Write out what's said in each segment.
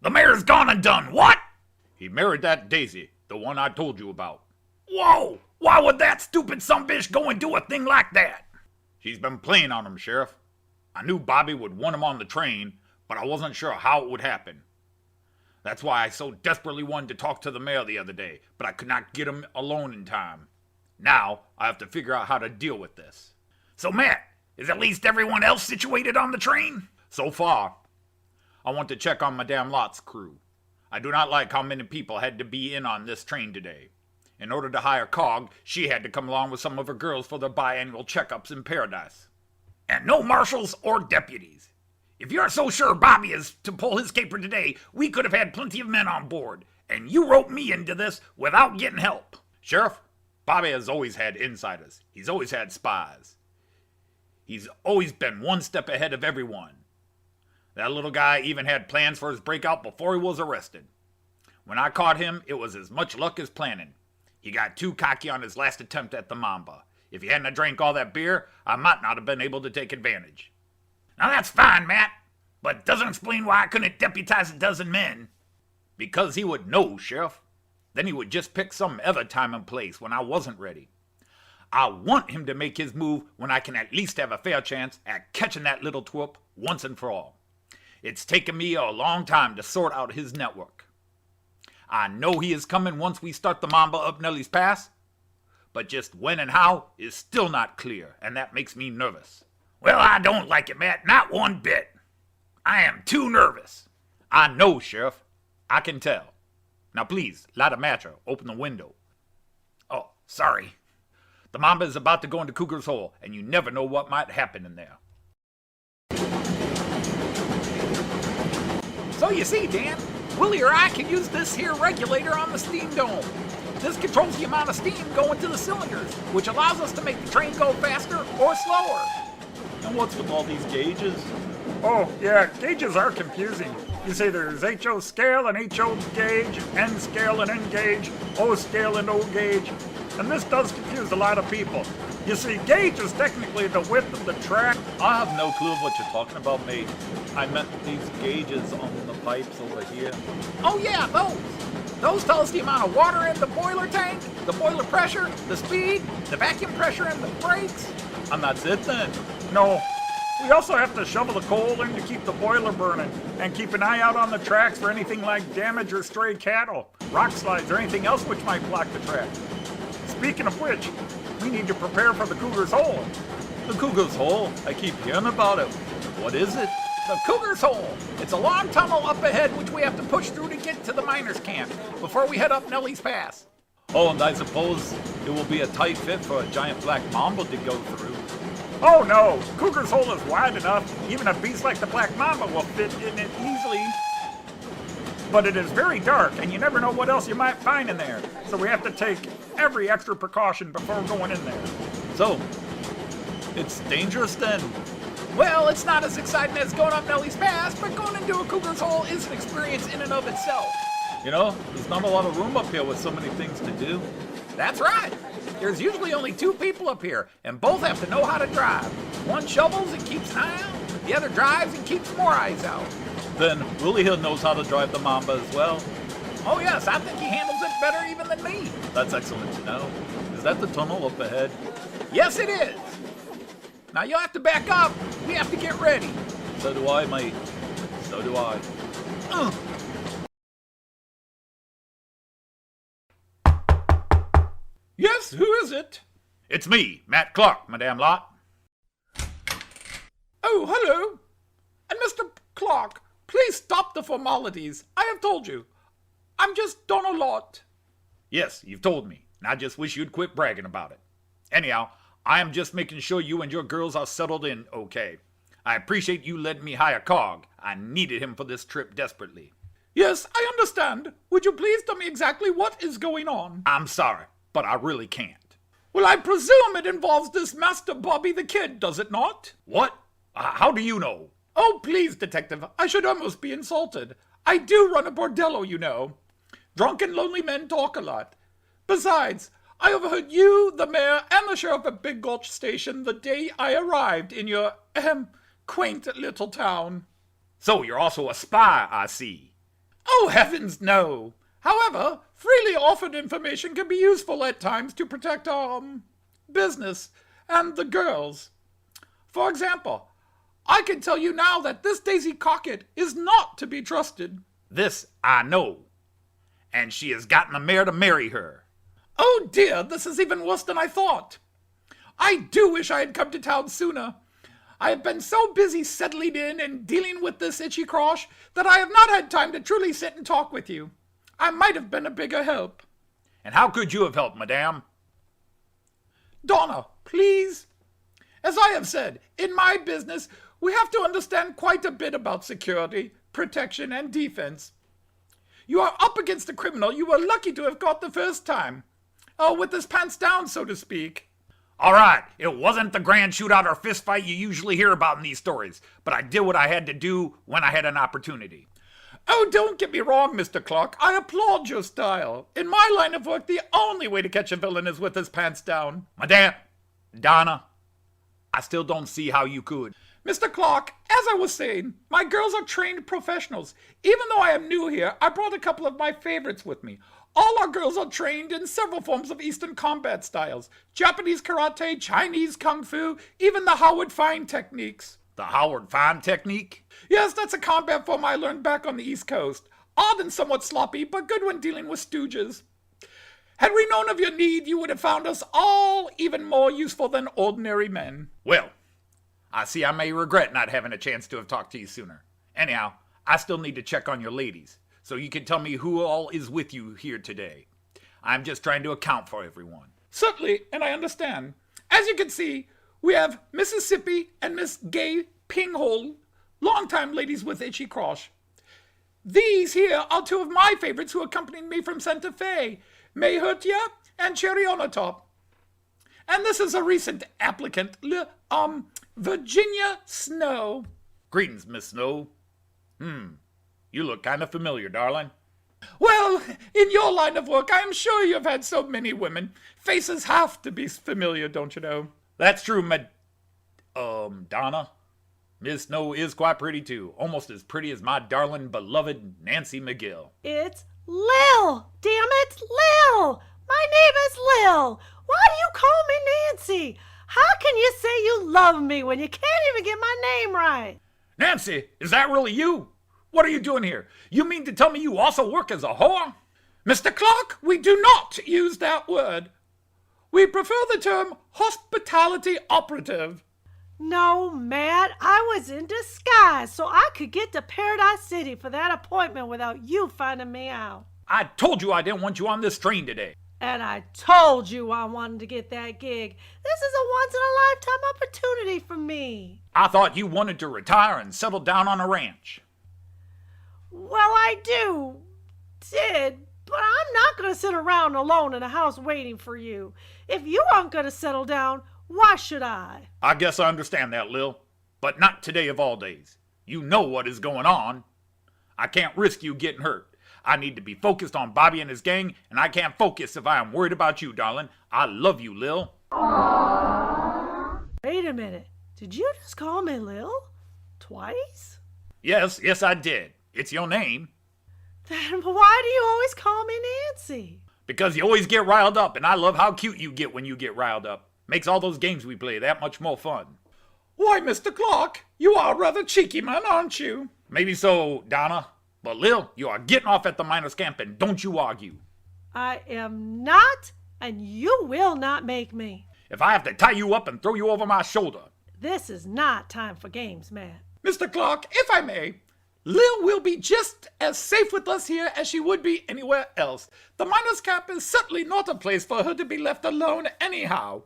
The mayor's gone and done what? He married that Daisy, the one I told you about. Whoa! Why would that stupid sumbitch go and do a thing like that? She's been playing on him, Sheriff. I knew Bobby would want him on the train, but I wasn't sure how it would happen. That's why I so desperately wanted to talk to the mayor the other day, but I could not get him alone in time. Now, I have to figure out how to deal with this. So, Matt, is at least everyone else situated on the train? So far. I want to check on Madame Lott's crew. I do not like how many people had to be in on this train today. In order to hire Cog, she had to come along with some of her girls for their biannual checkups in Paradise. And no marshals or deputies. If you're so sure Bobby is to pull his caper today, we could have had plenty of men on board. And you roped me into this without getting help. Sheriff, Bobby has always had insiders. He's always had spies. He's always been one step ahead of everyone. That little guy even had plans for his breakout before he was arrested. When I caught him, it was as much luck as planning. He got too cocky on his last attempt at the Mamba. If he hadn't drank all that beer, I might not have been able to take advantage. Now that's fine, Matt, but it doesn't explain why I couldn't deputize a dozen men. Because he would know, Sheriff. Then he would just pick some other time and place when I wasn't ready. I want him to make his move when I can at least have a fair chance at catching that little twerp once and for all. It's taken me a long time to sort out his network. I know he is coming once we start the Mamba up Nellie's Pass, but just when and how is still not clear, and that makes me nervous. Well, I don't like it, Matt, not one bit. I am too nervous. I know, Sheriff. I can tell. Now please, light a match or open the window. Oh, sorry. The Mamba is about to go into Cougar's hole, and you never know what might happen in there. So you see, Dan, Willie or I can use this here regulator on the steam dome. This controls the amount of steam going to the cylinders, which allows us to make the train go faster or slower. And what's with all these gauges? Oh, yeah, gauges are confusing. You say there's HO scale and HO gauge, N scale and N gauge, O scale and O gauge, and this does confuse a lot of people. You see, gauge is technically the width of the track. I have no clue of what you're talking about, mate. I meant these gauges on the pipes over here. Oh yeah, those. Those tell us the amount of water in the boiler tank, the boiler pressure, the speed, the vacuum pressure in the brakes. And that's it then? No. We also have to shovel the coal in to keep the boiler burning, and keep an eye out on the tracks for anything like damage or stray cattle, rock slides, or anything else which might block the track. Speaking of which, we need to prepare for the Cougar's hole. The Cougar's hole? I keep hearing about it. What is it? The Cougar's hole. It's a long tunnel up ahead which we have to push through to get to the miners' camp before we head up Nellie's Pass. Oh, and I suppose it will be a tight fit for a giant black mamba to go through. Oh no, Cougar's hole is wide enough, even a beast like the black mamba will fit in it easily. But it is very dark, and you never know what else you might find in there, so we have to take every extra precaution before going in there. So, it's dangerous then? Well, it's not as exciting as going up Nellie's Pass, but going into a Cougar's hole is an experience in and of itself. You know, there's not a lot of room up here with so many things to do. That's right. There's usually only two people up here, and both have to know how to drive. One shovels and keeps an eye out, the other drives and keeps more eyes out. Then Willie here knows how to drive the Mamba as well. Oh yes, I think he handles it better even than me. That's excellent to know. Is that the tunnel up ahead? Yes, it is. Now you'll have to back up. We have to get ready. So do I, mate. So do I. Yes, who is it? It's me, Matt Clark, Madame Lott. Oh, hello. And Mr. Clark, please stop the formalities. I have told you. I'm just Donna Lott. Yes, you've told me, and I just wish you'd quit bragging about it. Anyhow, I am just making sure you and your girls are settled in okay. I appreciate you letting me hire Cog. I needed him for this trip desperately. Yes, I understand. Would you please tell me exactly what is going on? I'm sorry, but I really can't. Well, I presume it involves this Master Bobby the Kid, does it not? What? How do you know? Oh, please, Detective, I should almost be insulted. I do run a bordello, you know. Drunk and lonely men talk a lot. Besides, I overheard you, the mayor, and the sheriff at Big Gulch Station the day I arrived in your, quaint little town. So you're also a spy, I see. Oh, heavens, no. However, freely offered information can be useful at times to protect our business and the girls. For example, I can tell you now that this Daisy Cockett is not to be trusted. This I know. And she has gotten the mayor to marry her. Oh dear, this is even worse than I thought. I do wish I had come to town sooner. I have been so busy settling in and dealing with this itchy crosh that I have not had time to truly sit and talk with you. I might have been a bigger help. And how could you have helped, madame? Donna, please. As I have said, in my business, we have to understand quite a bit about security, protection, and defense. You are up against a criminal you were lucky to have caught the first time. Oh, with his pants down, so to speak. All right, it wasn't the grand shootout or fist fight you usually hear about in these stories, but I did what I had to do when I had an opportunity. Oh, don't get me wrong, Mr. Clark. I applaud your style. In my line of work, the only way to catch a villain is with his pants down. Madame, Donna, I still don't see how you could. Mr. Clark, as I was saying, my girls are trained professionals. Even though I am new here, I brought a couple of my favorites with me. All our girls are trained in several forms of Eastern combat styles. Japanese karate, Chinese kung fu, even the Howard Fine techniques. The Howard Fine technique? Yes, that's a combat form I learned back on the East Coast. Odd and somewhat sloppy, but good when dealing with stooges. Had we known of your need, you would have found us all even more useful than ordinary men. Well, I see I may regret not having a chance to have talked to you sooner. Anyhow, I still need to check on your ladies, so you can tell me who all is with you here today. I'm just trying to account for everyone. Certainly, and I understand. As you can see, we have Mississippi and Miss Gay Pinghole, longtime ladies with itchy crosh. These here are two of my favorites who accompanied me from Santa Fe, May Hurtia and Cherry on top. And this is a recent applicant, Virginia Snow. Greetings, Miss Snow. You look kind of familiar, darling. Well, in your line of work, I am sure you've had so many women. Faces have to be familiar, don't you know? That's true, Donna. Miss Snow is quite pretty, too. Almost as pretty as my darling, beloved Nancy McGill. It's Lil! Damn it, Lil! My name is Lil! Why do you call me Nancy? How can you say you love me when you can't even get my name right? Nancy, is that really you? What are you doing here? You mean to tell me you also work as a whore? Mr. Clark, we do not use that word. We prefer the term hospitality operative. No, Matt, I was in disguise so I could get to Paradise City for that appointment without you finding me out. I told you I didn't want you on this train today. And I told you I wanted to get that gig. This is a once-in-a-lifetime opportunity for me. I thought you wanted to retire and settle down on a ranch. Well, I did, but I'm not going to sit around alone in a house waiting for you. If you aren't going to settle down, why should I? I guess I understand that, Lil. But not today of all days. You know what is going on. I can't risk you getting hurt. I need to be focused on Bobby and his gang, and I can't focus if I am worried about you, darling. I love you, Lil. Wait a minute. Did you just call me Lil? Twice? Yes, I did. It's your name. Then why do you always call me Nancy? Because you always get riled up, and I love how cute you get when you get riled up. Makes all those games we play that much more fun. Why, Mr. Clark, you are a rather cheeky man, aren't you? Maybe so, Donna. But Lil, you are getting off at the miners' camp, and don't you argue. I am not, and you will not make me. If I have to tie you up and throw you over my shoulder. This is not time for games, Matt. Mr. Clark, if I may, Lil will be just as safe with us here as she would be anywhere else. The miners' camp is certainly not a place for her to be left alone anyhow.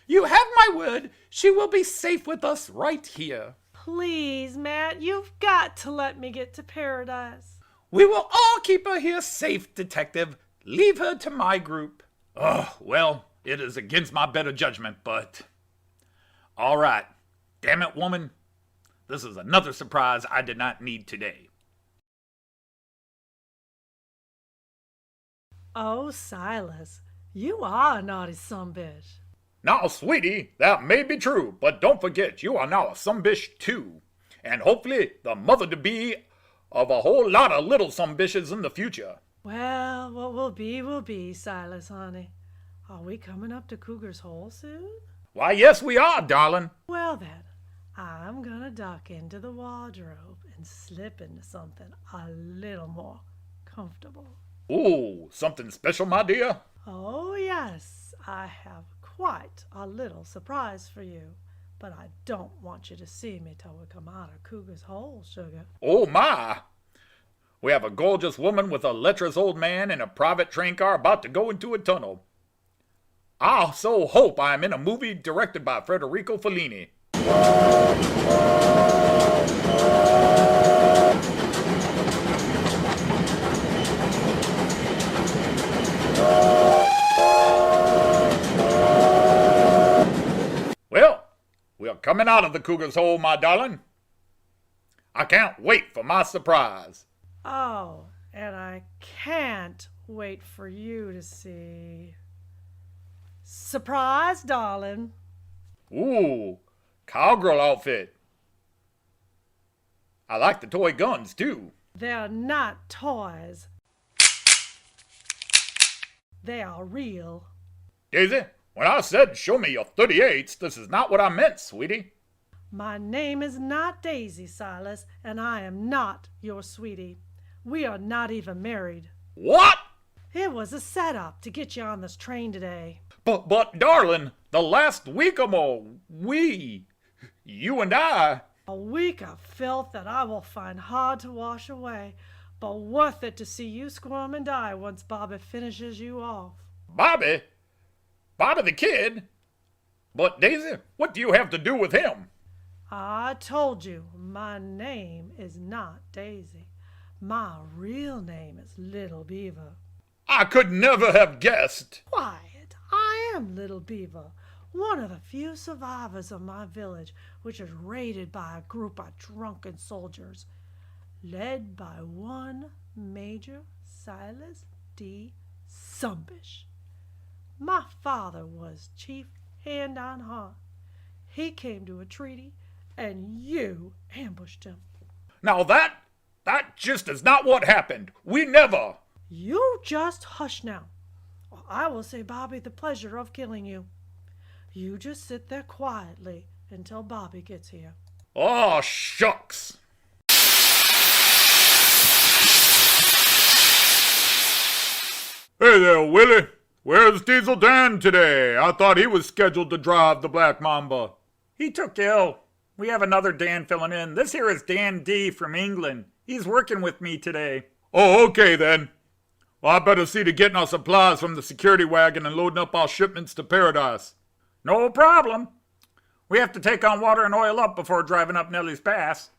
You have my word, she will be safe with us right here. Please, Matt, you've got to let me get to Paradise. We will all keep her here safe, Detective. Leave her to my group. Oh, well, it is against my better judgment, but... All right. Damn it, woman. This is another surprise I did not need today. Oh, Silas, you are a naughty sumbitch. Now, sweetie, that may be true, but don't forget you are now a sumbitch too. And hopefully the mother-to-be of a whole lot of little sumbishes in the future. Well, what will be, Silas, honey. Are we coming up to Cougar's Hole soon? Why, yes, we are, darling. Well then, I'm gonna duck into the wardrobe and slip into something a little more comfortable. Ooh, something special, my dear? Oh yes, I have quite a little surprise for you. But I don't want you to see me till we come out of Cougar's Hole, sugar. Oh, my. We have a gorgeous woman with a lecherous old man in a private train car about to go into a tunnel. I so hope I am in a movie directed by Federico Fellini. Well, we're coming out of the Cougar's Hole, my darling. I can't wait for my surprise. Oh, and I can't wait for you to see. Surprise, darling. Ooh, cowgirl outfit. I like the toy guns, too. They're not toys. They are real. Daisy, when I said show me your 38s, this is not what I meant, sweetie. My name is not Daisy, Silas, and I am not your sweetie. We are not even married. What? It was a setup to get you on this train today. But darling, the last week or more, you and I... A week of filth that I will find hard to wash away, but worth it to see you squirm and die once Bobby finishes you off. Bobby? Bobby the Kid? But Daisy, what do you have to do with him? I told you, my name is not Daisy. My real name is Little Beaver. I could never have guessed. Quiet, I am Little Beaver, one of the few survivors of my village, which is raided by a group of drunken soldiers, led by one Major Silas D. Sumbish. My father was chief hand on heart. He came to a treaty, and you ambushed him. Now that just is not what happened. We never... You just hush now, or I will say Bobby the pleasure of killing you. You just sit there quietly until Bobby gets here. Oh, shucks. Hey there, Willie. Where's Diesel Dan today? I thought he was scheduled to drive the Black Mamba. He took ill. We have another Dan filling in. This here is Dan D. from England. He's working with me today. Oh, okay then. Well, I better see to getting our supplies from the security wagon and loading up our shipments to Paradise. No problem. We have to take on water and oil up before driving up Nelly's Pass.